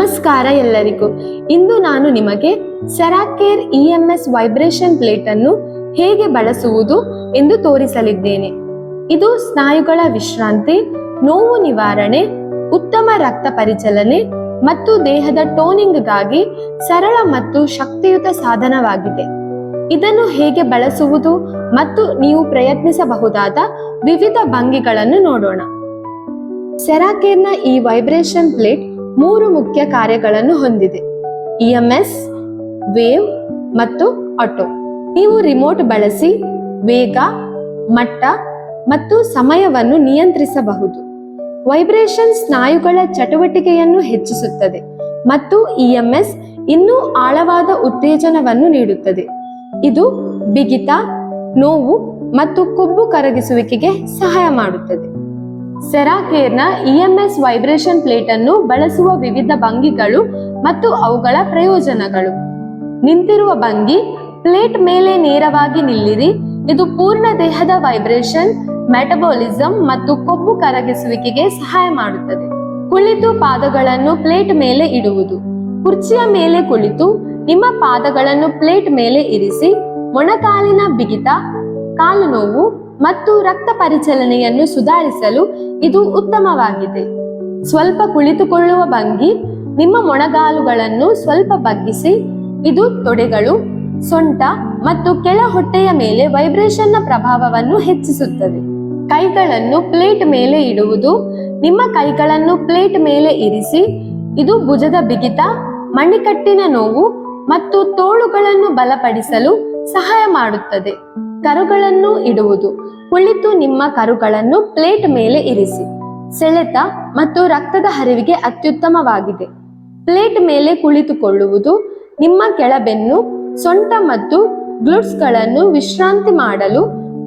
ನಮಸ್ಕಾರ ಎಲ್ಲರಿಗೂ. ಇಂದು ನಾನು ನಿಮಗೆ ಸೆರಾಕೇರ್ EMS ವೈಬ್ರೇಷನ್ ಪ್ಲೇಟ್ ಅನ್ನು ಹೇಗೆ ಬಳಸುವುದು ಎಂದು ತೋರಿಸಲಿದ್ದೇನೆ. ಇದು ಸ್ನಾಯುಗಳ ವಿಶ್ರಾಂತಿ, ನೋವು ನಿವಾರಣೆ, ಉತ್ತಮ ರಕ್ತ ಪರಿಚಲನೆ ಮತ್ತು ದೇಹದ ಟೋನಿಂಗ್ಗಾಗಿ ಸರಳ ಮತ್ತು ಶಕ್ತಿಯುತ ಸಾಧನವಾಗಿದೆ. ಇದನ್ನು ಹೇಗೆ ಬಳಸುವುದು ಮತ್ತು ನೀವು ಪ್ರಯತ್ನಿಸಬಹುದಾದ ವಿವಿಧ ಭಂಗಿಗಳನ್ನು ನೋಡೋಣ. ಸೆರಾಕೇರ್ನ ಈ ವೈಬ್ರೇಷನ್ ಪ್ಲೇಟ್ 3 ಮುಖ್ಯ ಕಾರ್ಯಗಳನ್ನು ಹೊಂದಿದೆ: EMS, ವೇವ್ ಮತ್ತು ಆಟೋ. ನೀವು ರಿಮೋಟ್ ಬಳಸಿ ವೇಗ, ಮಟ್ಟ ಮತ್ತು ಸಮಯವನ್ನು ನಿಯಂತ್ರಿಸಬಹುದು. ವೈಬ್ರೇಷನ್ ಸ್ನಾಯುಗಳ ಚಟುವಟಿಕೆಯನ್ನು ಹೆಚ್ಚಿಸುತ್ತದೆ ಮತ್ತು EMS ಇನ್ನೂ ಆಳವಾದ ಉತ್ತೇಜನವನ್ನು ನೀಡುತ್ತದೆ. ಇದು ಬಿಗಿತ, ನೋವು ಮತ್ತು ಕೊಬ್ಬು ಕರಗಿಸುವಿಕೆಗೆ ಸಹಾಯ ಮಾಡುತ್ತದೆ. ಸೆರಾಕೇರ್ನ EMS ವೈಬ್ರೇಷನ್ ಪ್ಲೇಟ್ ಅನ್ನು ಬಳಸುವ ವಿವಿಧ ಭಂಗಿಗಳು ಮತ್ತು ಅವುಗಳ ಪ್ರಯೋಜನಗಳು. ನಿಂತಿರುವ ಭಂಗಿ: ಪ್ಲೇಟ್ ಮೇಲೆ ನೇರವಾಗಿ ನಿಲ್ಲಿರಿ. ಇದು ಪೂರ್ಣ ದೇಹದ ವೈಬ್ರೇಷನ್, ಮೆಟಬಾಲಿಸಂ ಮತ್ತು ಕೊಬ್ಬು ಕರಗಿಸುವಿಕೆಗೆ ಸಹಾಯ ಮಾಡುತ್ತದೆ. ಕುಳಿತು ಪಾದಗಳನ್ನು ಪ್ಲೇಟ್ ಮೇಲೆ ಇಡುವುದು: ಕುರ್ಚಿಯ ಮೇಲೆ ಕುಳಿತು ನಿಮ್ಮ ಪಾದಗಳನ್ನು ಪ್ಲೇಟ್ ಮೇಲೆ ಇರಿಸಿ. ಮೊಣಕಾಲಿನ ಬಿಗಿತ, ಕಾಲು ನೋವು ಮತ್ತು ರಕ್ತ ಪರಿಚಲನೆಯನ್ನು ಸುಧಾರಿಸಲು ಇದು ಉತ್ತಮವಾಗಿದೆ. ಸ್ವಲ್ಪ ಕುಳಿತುಕೊಳ್ಳುವ ಭಂಗಿ: ನಿಮ್ಮ ಮೊಣಗಾಲುಗಳನ್ನು ಸ್ವಲ್ಪ ಬಗ್ಗಿಸಿ. ಇದು ತೊಡೆಗಳು, ಸೊಂಟ ಮತ್ತು ಕೆಳ ಹೊಟ್ಟೆಯ ಮೇಲೆ ವೈಬ್ರೇಷನ್ನ ಪ್ರಭಾವವನ್ನು ಹೆಚ್ಚಿಸುತ್ತದೆ. ಕೈಗಳನ್ನು ಪ್ಲೇಟ್ ಮೇಲೆ ಇಡುವುದು: ನಿಮ್ಮ ಕೈಗಳನ್ನು ಪ್ಲೇಟ್ ಮೇಲೆ ಇರಿಸಿ. ಇದು ಭುಜದ ಬಿಗಿತ, ಮಣಿಕಟ್ಟಿನ ನೋವು ಮತ್ತು ತೋಳುಗಳನ್ನು ಬಲಪಡಿಸಲು ಸಹಾಯ ಮಾಡುತ್ತದೆ. ಕರುಗಳನ್ನು ಇಡುವುದು: ಕುಳಿತು ನಿಮ್ಮ ಕರುಗಳನ್ನು ಪ್ಲೇಟ್ ಮೇಲೆ ಇರಿಸಿ. ಸೆಳೆತ ಮತ್ತು ರಕ್ತದ ಹರಿವಿಗೆ ಅತ್ಯುತ್ತಮವಾಗಿದೆ. ಪ್ಲೇಟ್ ಮೇಲೆ ಕುಳಿತುಕೊಳ್ಳುವುದು: ನಿಮ್ಮ ಕೆಳಬೆನ್ನು, ಸೊಂಟ ಮತ್ತು ಗ್ಲುಟ್ಸ್ಗಳನ್ನು ವಿಶ್ರಾಂತಿ ಮಾಡಲು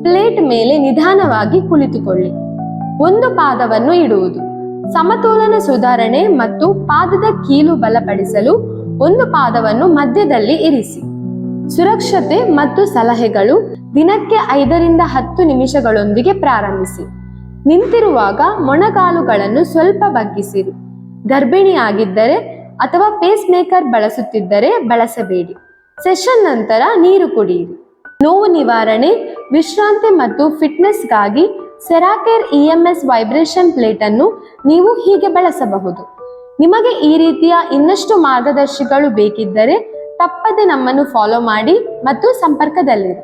ಪ್ಲೇಟ್ ಮೇಲೆ ನಿಧಾನವಾಗಿ ಕುಳಿತುಕೊಳ್ಳಿ. ಒಂದು ಪಾದವನ್ನು ಇಡುವುದು: ಸಮತೋಲನ ಸುಧಾರಣೆ ಮತ್ತು ಪಾದದ ಕೀಲು ಬಲಪಡಿಸಲು ಒಂದು ಪಾದವನ್ನು ಮಧ್ಯದಲ್ಲಿ ಇರಿಸಿ. ಸುರಕ್ಷತೆ ಮತ್ತು ಸಲಹೆಗಳು: ದಿನಕ್ಕೆ 5 ರಿಂದ 10 ನಿಮಿಷಗಳೊಂದಿಗೆ ಪ್ರಾರಂಭಿಸಿ. ನಿಂತಿರುವಾಗ ಮೊಣಕಾಲುಗಳನ್ನು ಸ್ವಲ್ಪ ಬಗ್ಗಿಸಿರಿ. ಗರ್ಭಿಣಿಯಾಗಿದ್ದರೆ ಅಥವಾ ಪೇಸ್ ಮೇಕರ್ ಬಳಸುತ್ತಿದ್ದರೆ ಬಳಸಬೇಡಿ. ಸೆಷನ್ ನಂತರ ನೀರು ಕುಡಿಯಿರಿ. ನೋವು ನಿವಾರಣೆ, ವಿಶ್ರಾಂತಿ ಮತ್ತು ಫಿಟ್ನೆಸ್ಗಾಗಿ ಸೆರಾಕೇರ್ EMS ವೈಬ್ರೇಷನ್ ಪ್ಲೇಟ್ ಅನ್ನು ನೀವು ಹೀಗೆ ಬಳಸಬಹುದು. ನಿಮಗೆ ಈ ರೀತಿಯ ಇನ್ನಷ್ಟು ಮಾರ್ಗದರ್ಶಿಗಳು ಬೇಕಿದ್ದರೆ ತಪ್ಪದೆ ನಮ್ಮನ್ನು ಫಾಲೋ ಮಾಡಿ ಮತ್ತು ಸಂಪರ್ಕದಲ್ಲಿರಿ.